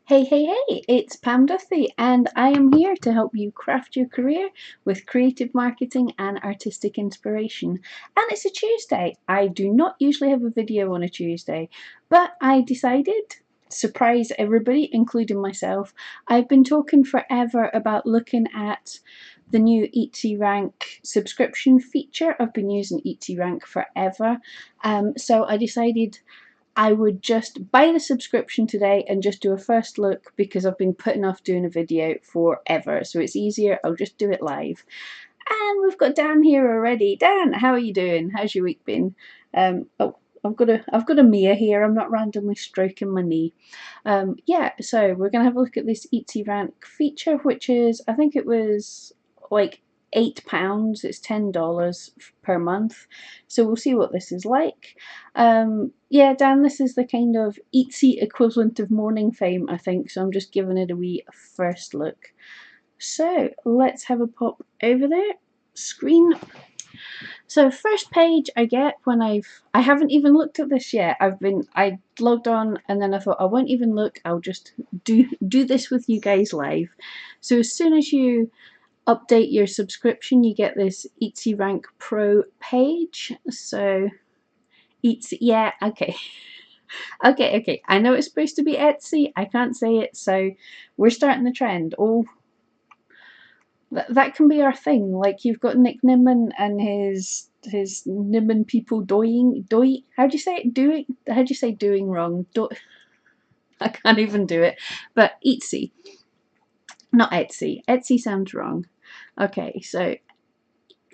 Hey, it's Pam Duthie, and I am here to help you craft your career with creative marketing and artistic inspiration. And it's a Tuesday. I do not usually have a video on a Tuesday, but I decided, surprise everybody, including myself, I've been talking forever about looking at the new EtsyRank subscription feature. I've been using EtsyRank forever, so I decided I would just buy the subscription today and just do a first look because I've been putting off doing a video forever. So it's easier, I'll just do it live. And we've got Dan here already. Dan, how are you doing? How's your week been? Oh, I've got a Mia here. I'm not randomly stroking my knee. Yeah, so we're gonna have a look at this EtsyRank feature, which is, I think it was like £8. It's $10 per month. So we'll see what this is like. Yeah, Dan, this is the kind of Etsy equivalent of Morning Fame, I think. So I'm just giving it a wee first look. So let's have a pop over there. Screen. So first page I get when I haven't even looked at this yet. I logged on and then I thought I won't even look. I'll just do this with you guys live. So as soon as you update your subscription, you get this EtsyRank Pro page. So Etsy, yeah, okay. Okay. I know it's supposed to be Etsy. I can't say it, so we're starting the trend. Oh, that can be our thing. Like you've got Nick Nimmin and his Nimmin people doing. How do you say it? Doing. How do you say doing wrong? I can't even do it. But Etsy, not Etsy. Etsy sounds wrong. Okay, so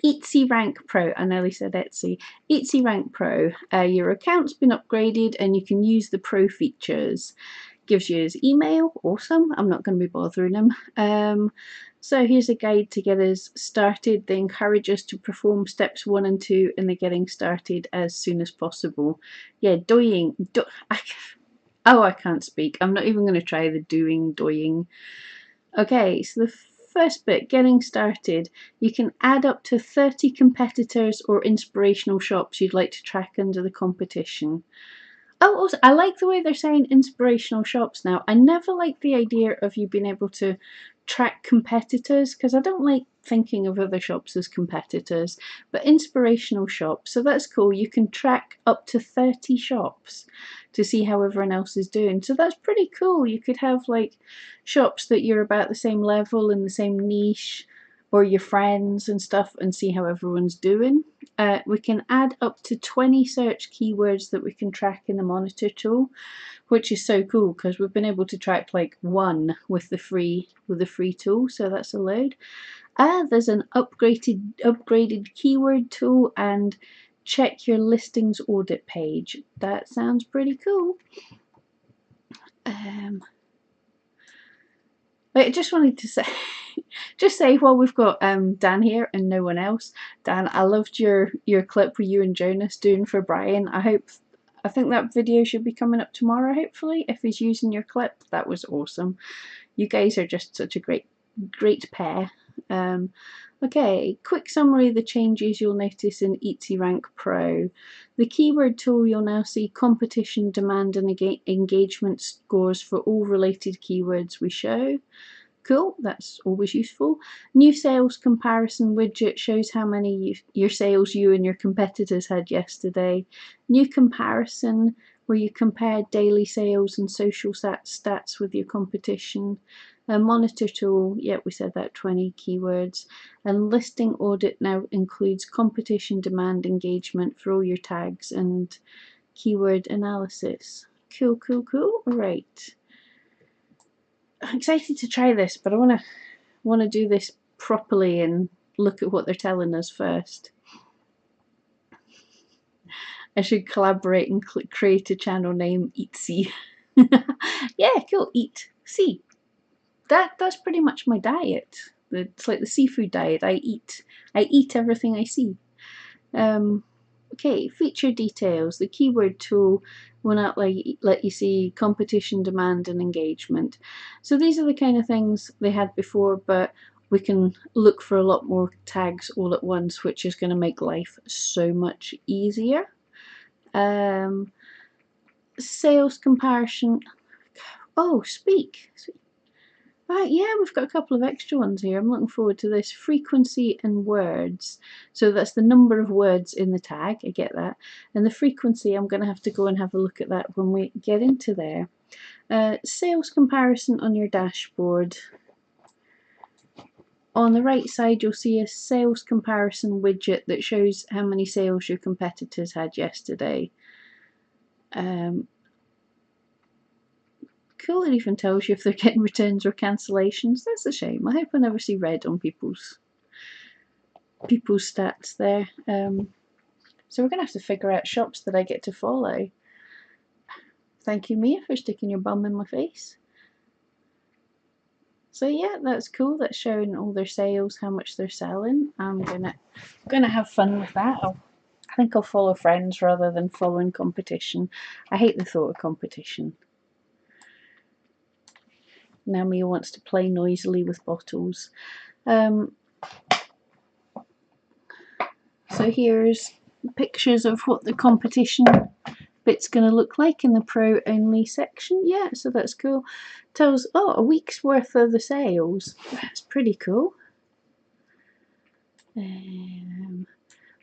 EtsyRank Pro. I nearly said Etsy. EtsyRank Pro. Your account's been upgraded and you can use the Pro features. Gives you his email. Awesome. I'm not going to be bothering him. So here's a guide to get us started. They encourage us to perform steps 1 and 2 in the getting started as soon as possible. Yeah, I can't speak. I'm not even going to try the doing. Okay, so the first bit, getting started. You can add up to 30 competitors or inspirational shops you'd like to track under the competition. Oh, also, I like the way they're saying inspirational shops now. I never liked the idea of you being able to track competitors because I don't like thinking of other shops as competitors, but inspirational shops. So that's cool. You can track up to 30 shops to see how everyone else is doing. So that's pretty cool. You could have like shops that you're about the same level in the same niche or your friends and stuff and see how everyone's doing. We can add up to 20 search keywords that we can track in the monitor tool, which is so cool because we've been able to track like one with the free tool, so that's allowed. There's an upgraded keyword tool and check your listings audit page. That sounds pretty cool. I just wanted to say, just say while we've got Dan here and no one else, Dan, I loved your clip with you and Jonas doing for Brian. I think that video should be coming up tomorrow, hopefully, if he's using your clip. That was awesome. You guys are just such a great pair. Okay, quick summary of the changes you'll notice in EtsyRank Pro. The keyword tool, you'll now see competition, demand and engagement scores for all related keywords we show. Cool, that's always useful. New sales comparison widget shows how many your sales you and your competitors had yesterday. New comparison where you compare daily sales and social stats with your competition. A monitor tool, yeah, we said that, 20 keywords. And listing audit now includes competition, demand, engagement for all your tags and keyword analysis. Cool. Right. I'm excited to try this, but I want to do this properly and look at what they're telling us first. I should collaborate and create a channel name Etsy. Yeah, cool. Eat. That's pretty much my diet. It's like the seafood diet. I eat everything I see. Okay, feature details. The keyword tool will not let you see competition, demand and engagement. So these are the kind of things they had before, but we can look for a lot more tags all at once, which is going to make life so much easier. Sales comparison. Oh, speak. Right, yeah, we've got a couple of extra ones here. I'm looking forward to this. Frequency and words. So that's the number of words in the tag, I get that. And the frequency, I'm going to have to go and have a look at that when we get into there. Sales comparison on your dashboard. On the right side, you'll see a sales comparison widget that shows how many sales your competitors had yesterday. Cool, it even tells you if they're getting returns or cancellations. That's a shame. I hope I never see red on people's stats there. So we're going to have to figure out shops that I get to follow. Thank you, Mia, for sticking your bum in my face. So yeah, that's cool. That's showing all their sales, how much they're selling. I'm gonna have fun with that. I think I'll follow friends rather than following competition. I hate the thought of competition. Now Mia wants to play noisily with bottles. So here's pictures of what the competition bit's going to look like in the pro only section. Yeah, so that's cool. Tells, oh, a week's worth of the sales. That's pretty cool.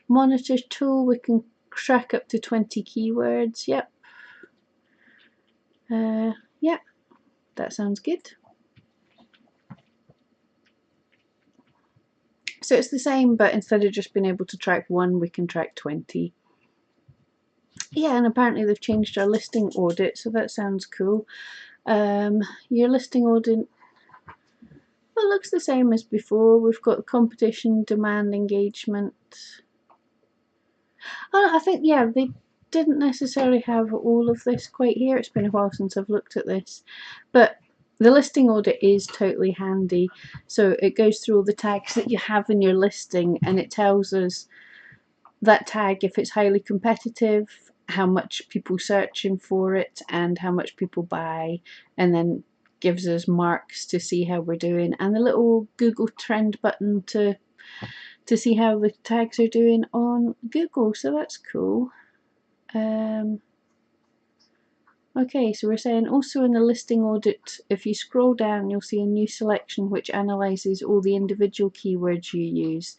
Monitor tool, we can track up to 20 keywords. Yep. Yeah, that sounds good. So it's the same, but instead of just being able to track one, we can track 20. Yeah, and apparently they've changed our listing audit, so that sounds cool. Your listing audit, well, looks the same as before. We've got competition, demand, engagement. Oh, I think, yeah, they didn't necessarily have all of this quite here. It's been a while since I've looked at this, but the listing audit is totally handy. So it goes through all the tags that you have in your listing, and it tells us that tag, if it's highly competitive, how much people searching for it and how much people buy, and then gives us marks to see how we're doing, and the little Google trend button to see how the tags are doing on Google. So that's cool. Okay, so we're saying also in the listing audit, if you scroll down, you'll see a new selection which analyzes all the individual keywords you use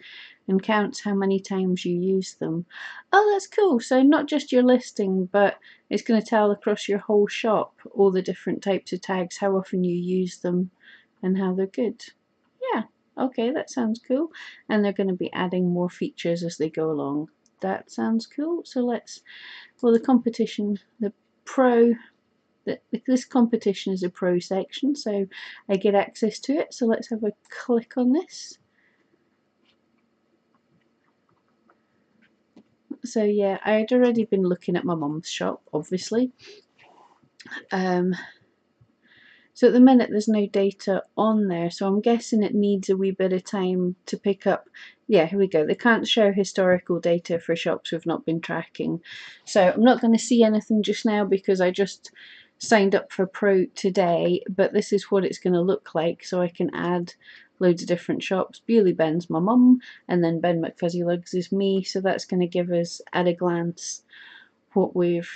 and counts how many times you use them. Oh, that's cool. So not just your listing, but it's going to tell across your whole shop all the different types of tags, how often you use them and how they're good. Yeah, okay, that sounds cool. And they're going to be adding more features as they go along. That sounds cool. So let's, well, the competition, the pro, this competition is a pro section, so I get access to it. So let's have a click on this. So yeah, I had already been looking at my mum's shop, obviously. So at the minute there's no data on there, so I'm guessing it needs a wee bit of time to pick up. Yeah, here we go. They can't show historical data for shops we've not been tracking. So I'm not going to see anything just now because I just signed up for Pro today, but this is what it's going to look like. So I can add loads of different shops. Bewley Ben's my mum, and then Ben McFuzzy Lugs is me. So that's going to give us at a glance what we've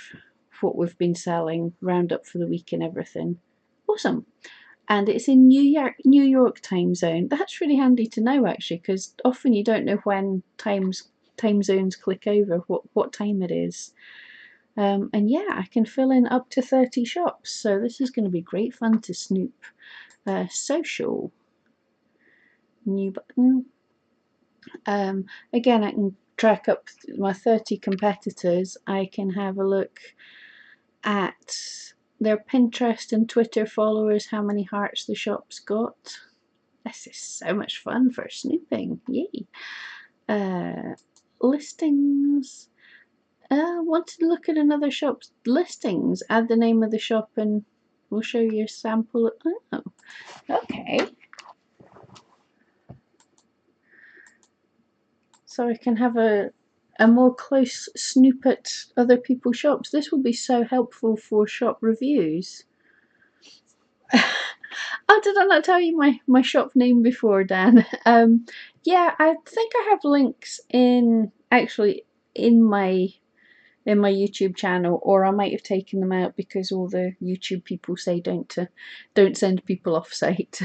been selling, roundup for the week and everything. Awesome. And it's in New York time zone. That's really handy to know actually, because often you don't know when time zones click over, what time it is. And yeah, I can fill in up to 30 shops, so this is going to be great fun to snoop. Social, new button. Again, I can track up my 30 competitors. I can have a look at their Pinterest and Twitter followers, how many hearts the shop's got. This is so much fun for snooping. Yay. Listings. Want to look at another shop's listings? Add the name of the shop and we'll show you a sample. Oh, okay. So I can have a more close snoop at other people's shops. This will be so helpful for shop reviews. Oh, did I not tell you my shop name before, Dan? Yeah, I think I have links in my in my YouTube channel, or I might have taken them out because all the YouTube people say don't send people off site.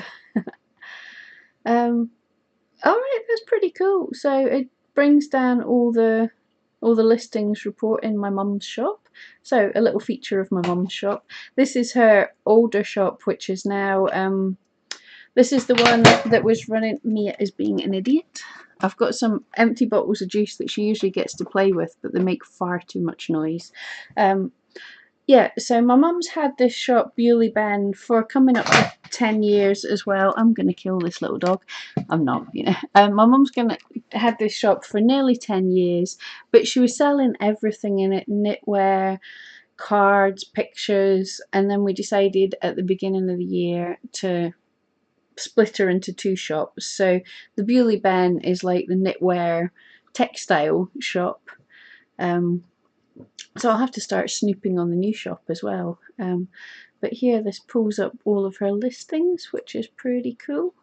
Alright, that's pretty cool. So it brings down all the listings report in my mum's shop. So a little feature of my mum's shop. This is her older shop, which is now this is the one that was running. Mia is being an idiot. I've got some empty bottles of juice that she usually gets to play with, but they make far too much noise. Yeah, so my mum's had this shop, Bewley Ben, for coming up to 10 years as well. I'm going to kill this little dog. I'm not, you know. My mum's had this shop for nearly 10 years, but she was selling everything in it, knitwear, cards, pictures, and then we decided at the beginning of the year to split her into two shops. So the Bewley Ben is like the knitwear textile shop. So I'll have to start snooping on the new shop as well. But here this pulls up all of her listings, which is pretty cool.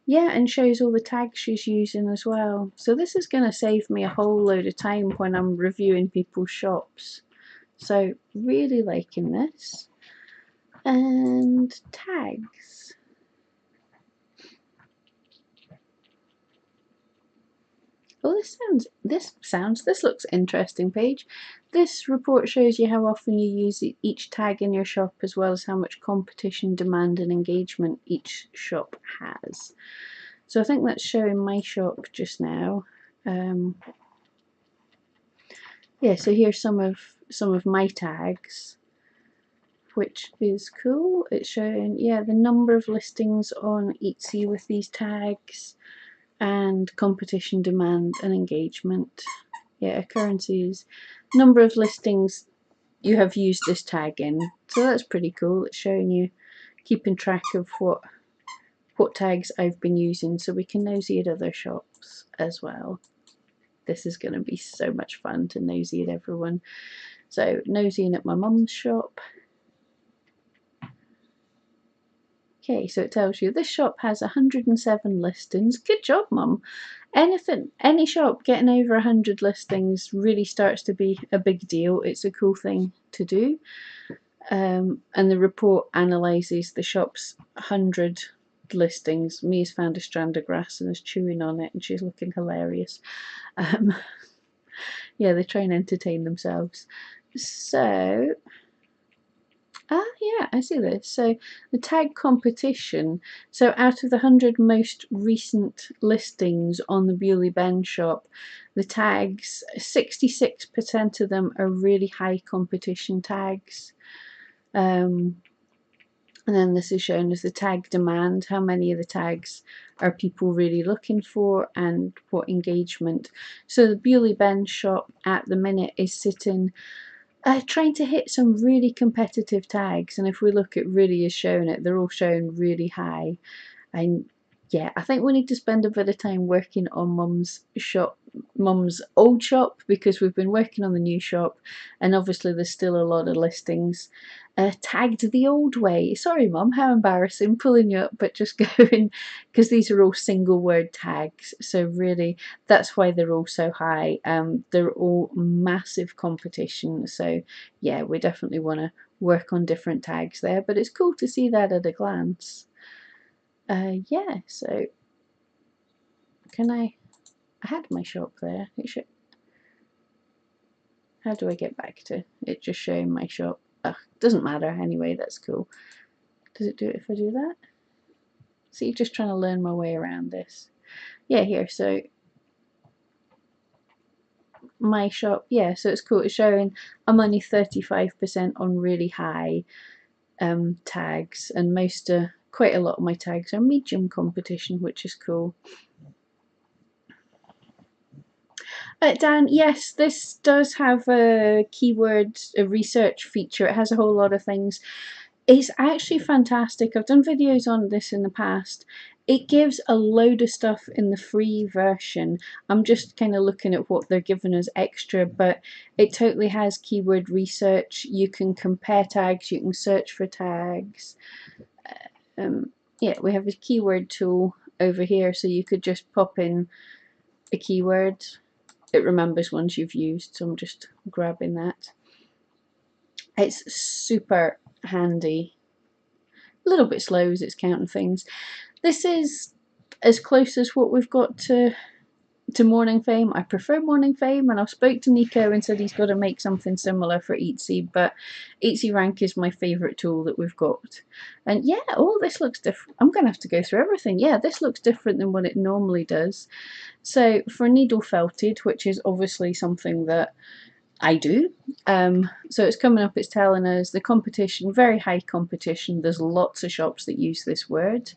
Yeah, and shows all the tags she's using as well. So this is going to save me a whole load of time when I'm reviewing people's shops. So really liking this. And tags. Oh, this looks interesting page. This report shows you how often you use each tag in your shop, as well as how much competition, demand and engagement each shop has. So I think that's showing my shop just now. Yeah, so here's some of my tags, which is cool. It's showing, yeah, the number of listings on Etsy with these tags, and competition, demand and engagement. Yeah, occurrences, number of listings you have used this tag in. So that's pretty cool. It's showing you, keeping track of what tags I've been using, so we can nosy at other shops as well. This is going to be so much fun to nosy at everyone. So nosying at my mum's shop. Okay, so it tells you this shop has 107 listings. Good job, Mum. Any shop getting over 100 listings really starts to be a big deal. It's a cool thing to do. And the report analyses the shop's 100 listings. Mia's found a strand of grass and is chewing on it, and she's looking hilarious. Yeah, they try and entertain themselves. So yeah, I see this. So the tag competition. So out of the 100 most recent listings on the Bewley Ben shop, the tags, 66% of them are really high competition tags. And then this is shown as the tag demand. How many of the tags are people really looking for, and what engagement. So the Bewley Ben shop at the minute is sitting trying to hit some really competitive tags, and if we look, it really is showing it. They're all showing really high, and yeah, I think we need to spend a bit of time working on Mum's old shop, because we've been working on the new shop, and obviously there's still a lot of listings tagged the old way. Sorry, Mum, how embarrassing pulling you up, but just going, because these are all single word tags. So really, that's why they're all so high. They're all massive competition. So yeah, we definitely want to work on different tags there, but it's cool to see that at a glance. Yeah, so I had my shop there. How do I get back to it just showing my shop? Ugh, doesn't matter anyway, that's cool. Does it do it if I do that? See, just trying to learn my way around this. Yeah, here, so my shop, yeah, so it's cool. It's showing I'm only 35% on really high tags, and quite a lot of my tags are medium competition, which is cool. Dan, yes, this does have a keyword research feature. It has a whole lot of things. It's actually fantastic. I've done videos on this in the past. It gives a load of stuff in the free version. I'm just kind of looking at what they're giving us extra, but it totally has keyword research. You can compare tags, you can search for tags. Yeah, we have a keyword tool over here, so you could just pop in a keyword it remembers ones you've used, so I'm just grabbing that. It's super handy. A little bit slow as it's counting things. This is as close as what we've got to Morning Fame. I prefer Morning Fame, and I spoke to Nico and said he's got to make something similar for Etsy, but EtsyRank is my favourite tool that we've got. And yeah, oh, this looks different. I'm going to have to go through everything. Yeah, this looks different than what it normally does. So for needle felted, which is obviously something that I do. So it's coming up, it's telling us the competition, very high competition. There's lots of shops that use this word.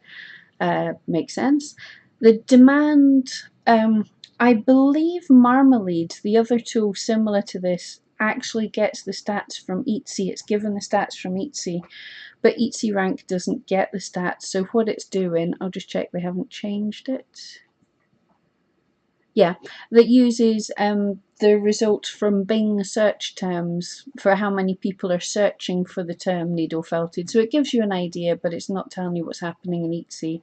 Makes sense. The demand, I believe Marmalade, the other tool similar to this, actually gets the stats from Etsy. It's given the stats from Etsy, but EtsyRank doesn't get the stats. So what it's doing, I'll just check they haven't changed it. Yeah, that uses the results from Bing search terms for how many people are searching for the term needle felted. So it gives you an idea, but it's not telling you what's happening in Etsy.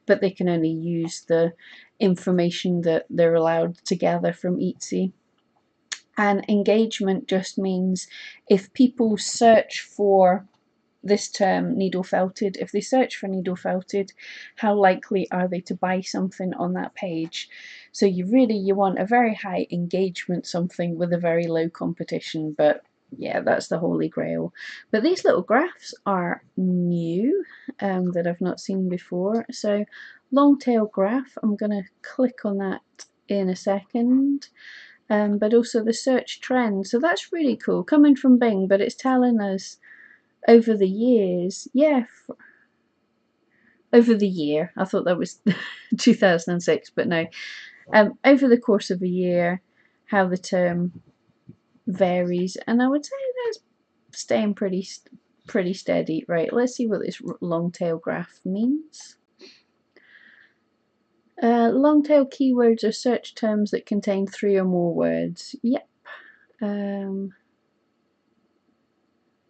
But they can only use the information that they're allowed to gather from Etsy. And engagement just means if people search for this term needle felted, if they search for needle felted, how likely are they to buy something on that page? So you want a very high engagement something with a very low competition, but yeah, that's the holy grail. But these little graphs are new, that I've not seen before. So long tail graph, I'm going to click on that in a second. But also the search trend, so that's really cool, coming from Bing, but it's telling us over the years, yeah, over the year, I thought that was 2006, but no, over the course of a year, how the term varies, and I would say that's staying pretty steady. Right, let's see what this long tail graph means. Long tail keywords are search terms that contain 3 or more words. Yep.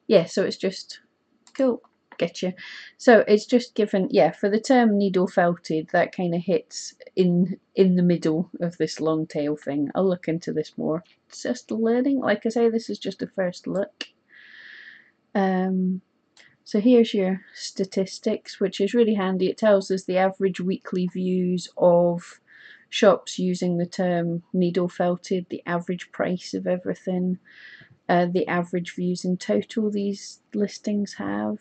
Yeah, so it's just cool. Get you. So it's just given, yeah, for the term needle felted, that kind of hits in the middle of this long tail thing. I'll look into this more. It's just learning. Like I say, this is just a first look. So here's your statistics, which is really handy. It tells us the average weekly views of shops using the term needle felted, the average price of everything, the average views in total these listings have,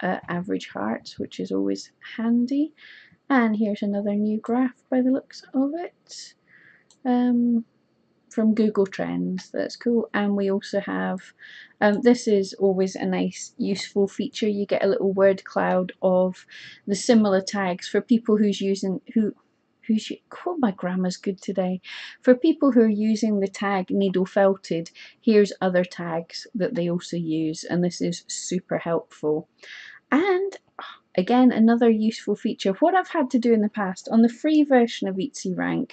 average hearts, which is always handy. And here's another new graph by the looks of it, from Google Trends. That's cool. And we also have, this is always a nice useful feature. You get a little word cloud of the similar tags for people who's using, oh, my grammar's good today. For people who are using the tag needle felted, here's other tags that they also use, and this is super helpful. And again, another useful feature of what I've had to do in the past on the free version of EtsyRank,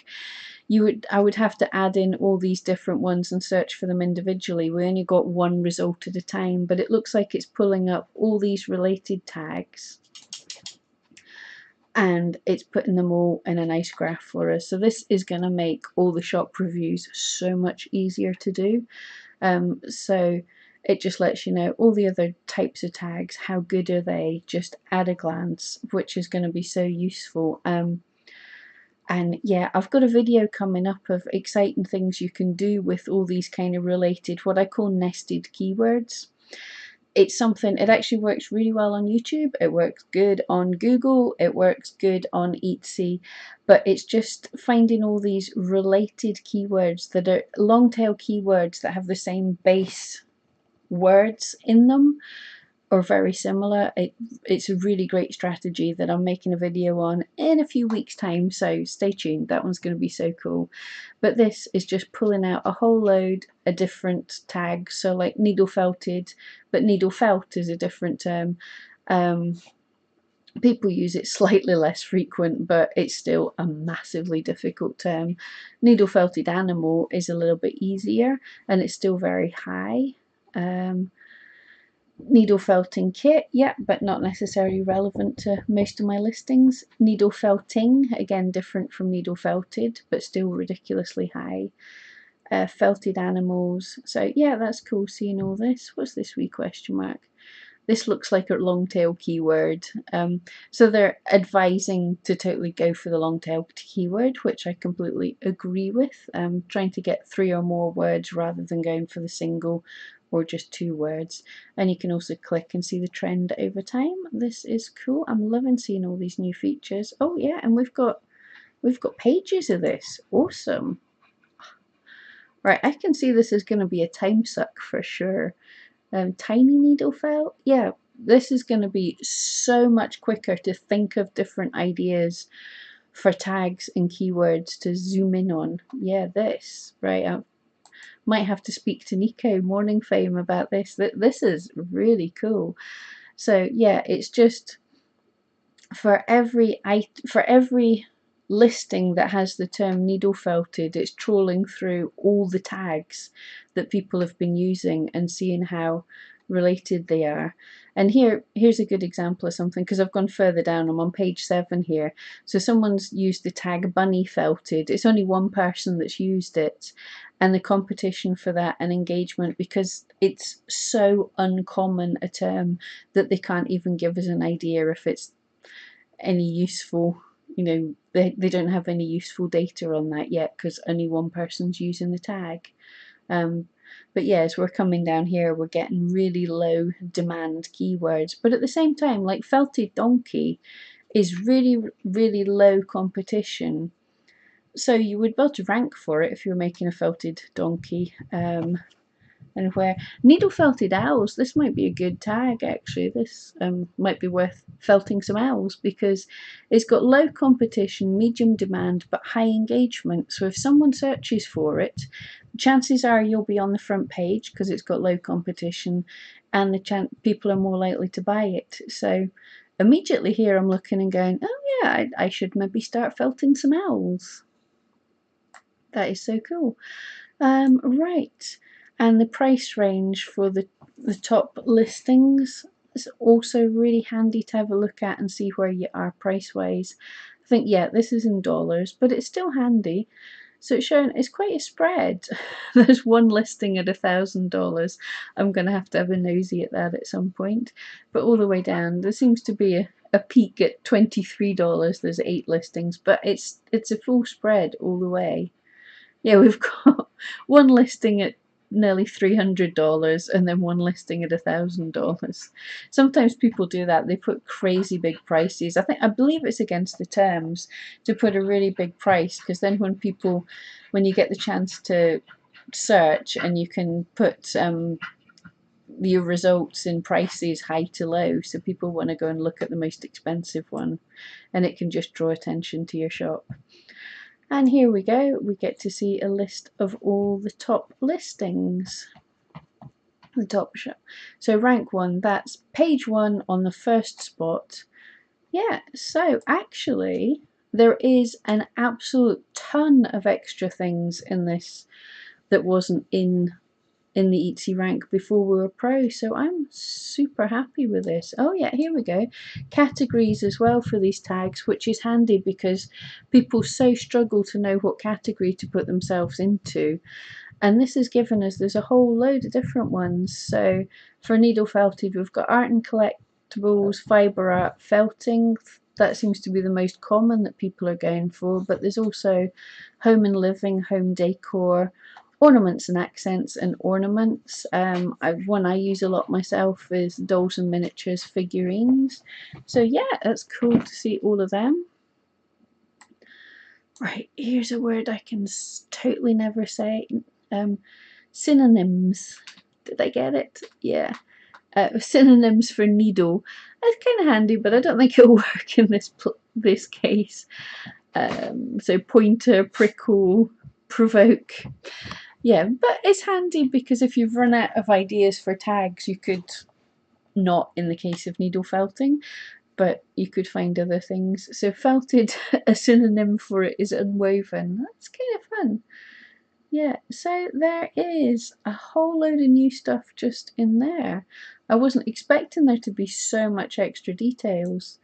I would have to add in all these different ones and search for them individually. We only got one result at a time, but it looks like it's pulling up all these related tags and it's putting them all in a nice graph for us. So this is going to make all the shop reviews so much easier to do. So it just lets you know all the other types of tags, how good are they, just at a glance, which is going to be so useful. And yeah, I've got a video coming up of exciting things you can do with all these kind of related, what I call nested keywords. It's something, it actually works really well on YouTube, it works good on Google, it works good on Etsy, but it's just finding all these related keywords that are long tail keywords that have the same base words in them or very similar. It's a really great strategy that I'm making a video on in a few weeks time, so stay tuned, that one's going to be so cool. But this is just pulling out a whole load of different tags, so like needle felted, but needle felt is a different term. People use it slightly less frequent, but it's still a massively difficult term. Needle felted animal is a little bit easier and it's still very high. Needle felting kit, yeah, but not necessarily relevant to most of my listings. Needle felting, again different from needle felted, but still ridiculously high. felted animals. So yeah, that's cool seeing all this. What's this wee question mark? This looks like a long tail keyword. So they're advising to totally go for the long tail keyword, which I completely agree with. Trying to get 3 or more words rather than going for the single or just 2 words. And you can also click and see the trend over time. This is cool. I'm loving seeing all these new features. Oh yeah, and we've got pages of this. Awesome. Right, I can see this is going to be a time suck for sure. Tiny needle felt, yeah, this is going to be so much quicker to think of different ideas for tags and keywords to zoom in on. Yeah, this, right, I might have to speak to Nico Morning Fame about this. This is really cool. So yeah, it's just for every listing that has the term needle felted, it's trawling through all the tags that people have been using and seeing how related they are. And here's a good example of something, because I've gone further down. I'm on page 7 here. So someone's used the tag bunny felted. It's only one person that's used it, and the competition for that and engagement, because it's so uncommon a term that they can't even give us an idea if it's any useful, you know, they don't have any useful data on that yet because only one person's using the tag. But yeah, as we're coming down here, we're getting really low demand keywords, but at the same time, like felted donkey is really, really low competition, so you would be able to rank for it if you're making a felted donkey. And where needle felted owls, this might be a good tag actually. This might be worth felting some owls because it's got low competition, medium demand, but high engagement. So if someone searches for it, chances are you'll be on the front page because it's got low competition, and the people are more likely to buy it. So immediately here I'm looking and going, oh yeah, I should maybe start felting some owls. That is so cool. Right, and the price range for the top listings is also really handy to have a look at and see where you are price wise. I think, yeah, this is in dollars, but it's still handy. So it's showing it's quite a spread. There's one listing at $1,000. I'm going to have a nosy at that at some point. But all the way down, there seems to be a peak at $23. There's 8 listings, but it's a full spread all the way. Yeah, we've got one listing at nearly $300 and then one listing at $1,000. Sometimes people do that. They put crazy big prices. I believe it's against the terms to put a really big price, because then when you get the chance to search and you can put your results in prices high to low, so people want to go and look at the most expensive one, and it can just draw attention to your shop. And here we go, we get to see a list of all the top listings. The top shop. So rank 1, that's page 1 on the first spot. Yeah, so actually there is an absolute ton of extra things in this that wasn't in the EtsyRank before we were pro, so I'm super happy with this. Oh yeah, here we go. Categories as well for these tags, which is handy because people so struggle to know what category to put themselves into. And this has given us, there's a whole load of different ones. So for needle felted, we've got art and collectibles, fibre art, felting. That seems to be the most common that people are going for, but there's also home and living, home decor, ornaments and accents, and ornaments. One I use a lot myself is dolls and miniatures, figurines. So yeah, that's cool to see all of them. Right, here's a word I can totally never say. Synonyms. Did I get it? Yeah. Synonyms for needle. That's kind of handy, but I don't think it'll work in this case. So pointer, prickle, provoke. Yeah, but it's handy because if you've run out of ideas for tags, you could, not in the case of needle felting, but you could find other things. So felted, a synonym for it is unwoven. That's kind of fun. Yeah, so there is a whole load of new stuff just in there. I wasn't expecting there to be so much extra details.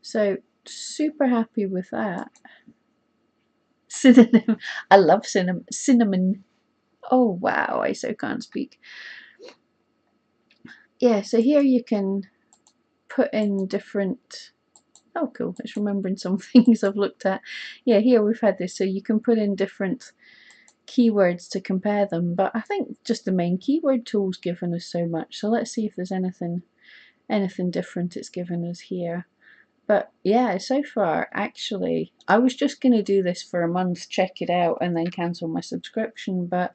So super happy with that. Synonym. I love cinnamon. Oh wow, I so can't speak. Yeah, so here you can put in different, oh cool, it's remembering some things I've looked at. Yeah, here we've had this, so you can put in different keywords to compare them, but I think just the main keyword tool's given us so much, so let's see if there's anything different it's given us here. But yeah, so far, actually, I was just going to do this for a month, check it out, and then cancel my subscription, but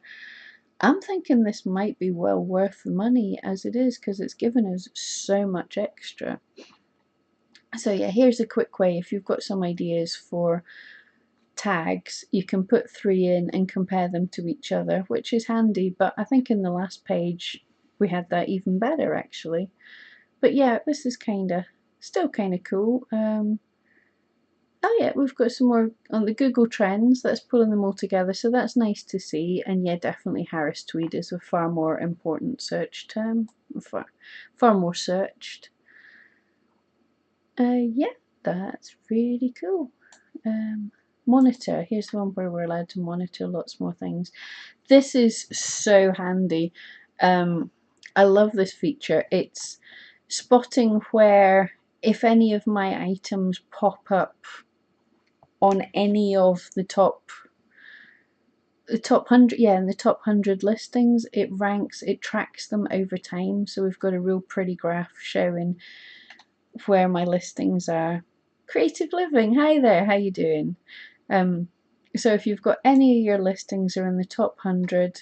I'm thinking this might be well worth the money as it is, because it's given us so much extra. So yeah, here's a quick way. If you've got some ideas for tags, you can put 3 in and compare them to each other, which is handy, but I think in the last page we had that even better actually. But yeah, this is still kind of cool. Oh yeah, we've got some more on the Google Trends. That's pulling them all together, so that's nice to see. And yeah, definitely Harris Tweed is a far more important search term, far more searched. Yeah, that's really cool. Monitor. Here's the one where we're allowed to monitor lots more things. This is so handy. I love this feature. It's spotting where, if any of my items pop up on any of the top 100, yeah, in the top 100 listings, it tracks them over time. So we've got a real pretty graph showing where my listings are. Creative Living, hi there, how you doing? So if you've got any of your listings are in the top 100,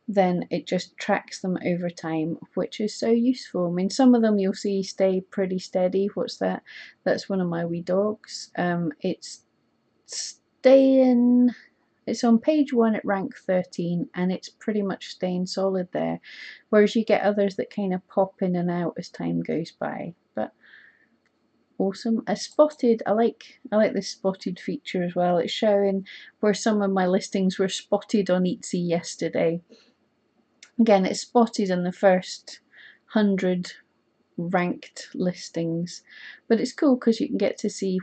then it just tracks them over time, which is so useful. I mean, some of them you'll see stay pretty steady. What's that? That's one of my wee dogs. It's staying, it's on page 1 at rank 13, and it's pretty much staying solid there, whereas you get others that kind of pop in and out as time goes by. But awesome. Spotted, I like this spotted feature as well. It's showing where some of my listings were spotted on Etsy yesterday. Again, it's spotted in the first 100 ranked listings, but it's cool because you can get to see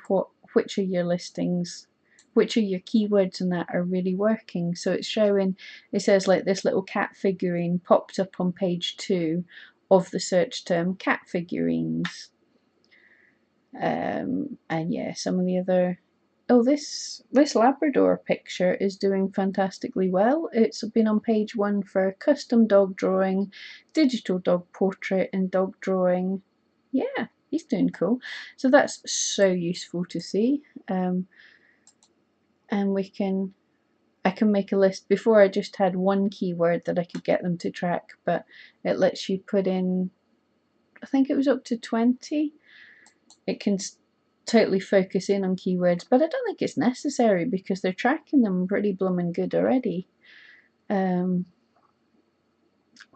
which of your listings, which of your keywords and that are really working. So it's showing, it says like this little cat figurine popped up on page 2 of the search term cat figurines. And yeah, some of the other, oh, this Labrador picture is doing fantastically well. It's been on page 1 for custom dog drawing, digital dog portrait, and dog drawing. Yeah, he's doing cool. So that's so useful to see. And I can make a list. Before I just had one keyword that I could get them to track, but it lets you put in, I think it was up to 20. It can totally focus in on keywords, but I don't think it's necessary because they're tracking them pretty blooming good already.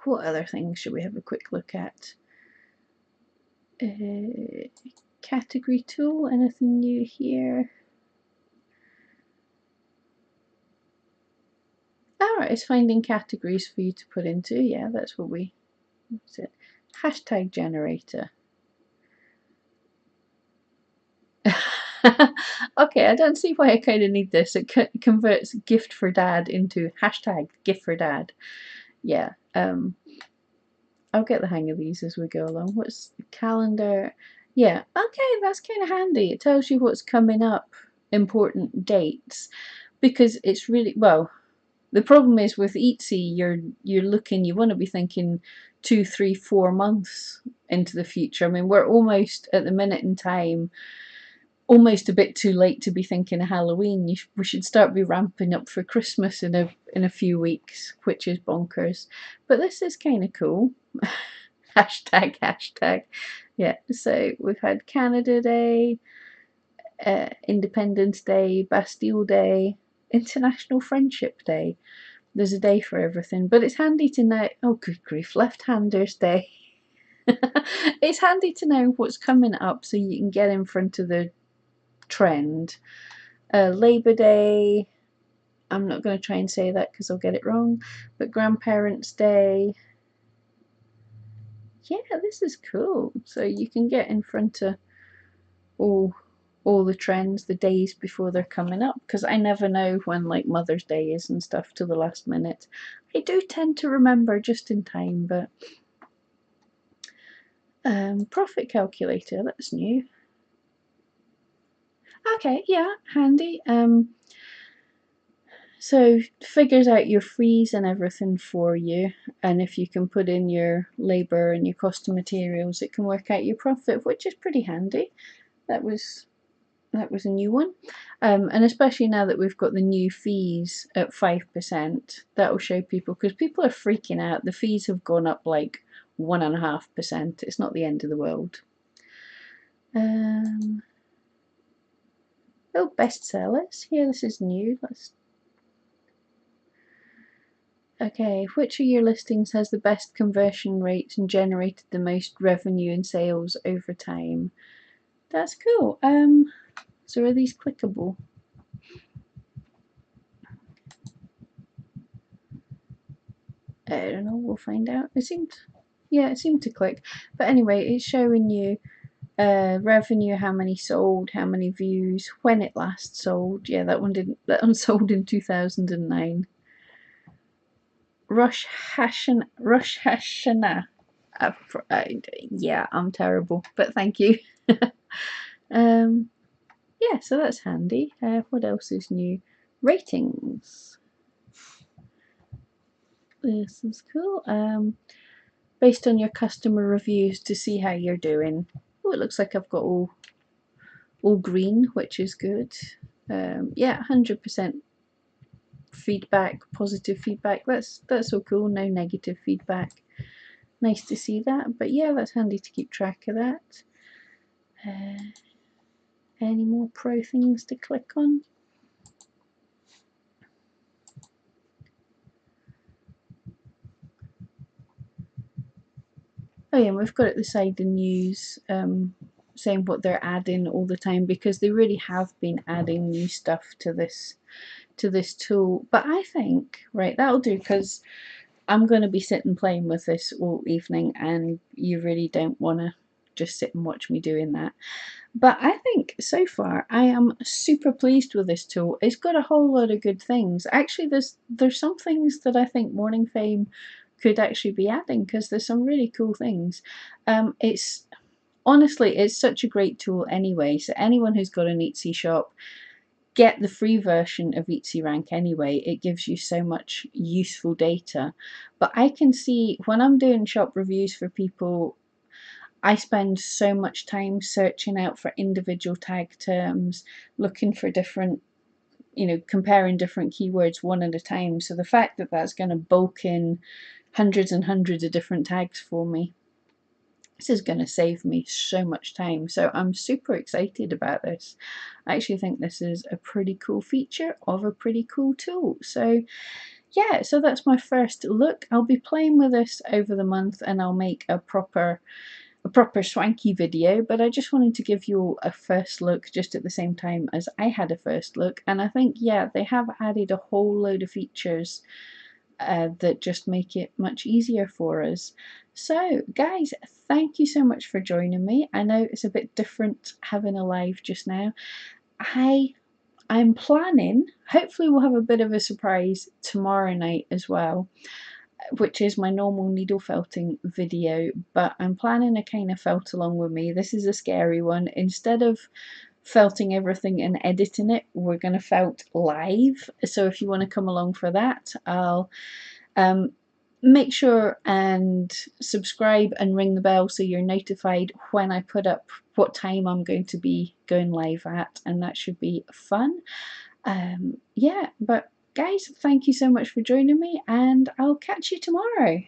What other things should we have a quick look at? Category tool, anything new here? Alright, it's finding categories for you to put into. Yeah, that's what what's it? Hashtag generator. Okay, I don't see why I kind of need this. It converts gift for dad into hashtag gift for dad. Yeah, I'll get the hang of these as we go along. What's the calendar? Yeah, okay, that's kind of handy. It tells you what's coming up, important dates, because it's really, well, the problem is with Etsy, you're looking, you want to be thinking 2, 3, 4 months into the future. I mean, we're almost at the minute in time, almost a bit too late to be thinking of Halloween. We should start be ramping up for Christmas in a few weeks, which is bonkers. But this is kind of cool. Hashtag. Yeah, so we've had Canada Day, Independence Day, Bastille Day, International Friendship Day. There's a day for everything, but it's handy to know, oh good grief, Left-Handers Day. It's handy to know what's coming up so you can get in front of the trend. Labour Day, I'm not going to try and say that because I'll get it wrong, but Grandparents' Day. Yeah, this is cool. So you can get in front of all all the trends the days before they're coming up, because I never know when like Mother's Day is and stuff till the last minute. I do tend to remember just in time, but profit calculator, that's new. Okay, yeah, handy. So figures out your fees and everything for you, and if you can put in your labour and your cost of materials, it can work out your profit, which is pretty handy. That was a new one, and especially now that we've got the new fees at 5%, that will show people, because people are freaking out. The fees have gone up like 1.5%. It's not the end of the world. Oh, bestsellers. Yeah, this is new. Okay, which of your listings has the best conversion rates and generated the most revenue and sales over time? That's cool. So are these clickable? I don't know, we'll find out. It seemed to click. But anyway, it's showing you revenue, how many sold, how many views, when it last sold. Yeah, that one didn't. That one sold in 2009. Rosh Hashanah. Yeah, I'm terrible, but thank you. Yeah, so that's handy. What else is new? Ratings. This is cool. Based on your customer reviews to see how you're doing. Oh, it looks like I've got all green, which is good. Yeah, 100% feedback, positive feedback. That's so cool. No negative feedback. Nice to see that. But yeah, that's handy to keep track of that. Any more pro things to click on? Oh yeah, and we've got at the side the news saying what they're adding all the time, because they really have been adding new stuff to this tool. But I think, right, that'll do, because I'm going to be sitting playing with this all evening, and you really don't want to just sit and watch me doing that. But I think so far I am super pleased with this tool. It's got a whole lot of good things. Actually, there's some things that I think Morning Fame could actually be adding, because there's some really cool things. It's honestly, it's such a great tool anyway. So anyone who's got an Etsy shop, get the free version of EtsyRank anyway. It gives you so much useful data. But I can see when I'm doing shop reviews for people, I spend so much time searching out for individual tag terms, looking for different, comparing different keywords one at a time. So the fact that that's going to bulk in hundreds and hundreds of different tags for me, this is going to save me so much time. So I'm super excited about this. I actually think this is a pretty cool feature of a pretty cool tool. So yeah, so that's my first look. I'll be playing with this over the month, and I'll make a proper swanky video, but I just wanted to give you all a first look just at the same time as I had a first look. And I think, yeah, they have added a whole load of features that just make it much easier for us. So guys, thank you so much for joining me. I know it's a bit different having a live just now. I'm planning, hopefully we'll have a bit of a surprise tomorrow night as well, which is my normal needle felting video, but I'm planning a kind of felt along with me. This is a scary one. Instead of felting everything and editing it, we're going to felt live. So if you want to come along for that, I'll make sure and subscribe and ring the bell so you're notified when I put up what time I'm going to be going live at, and that should be fun. Yeah, but guys, thank you so much for joining me, and I'll catch you tomorrow.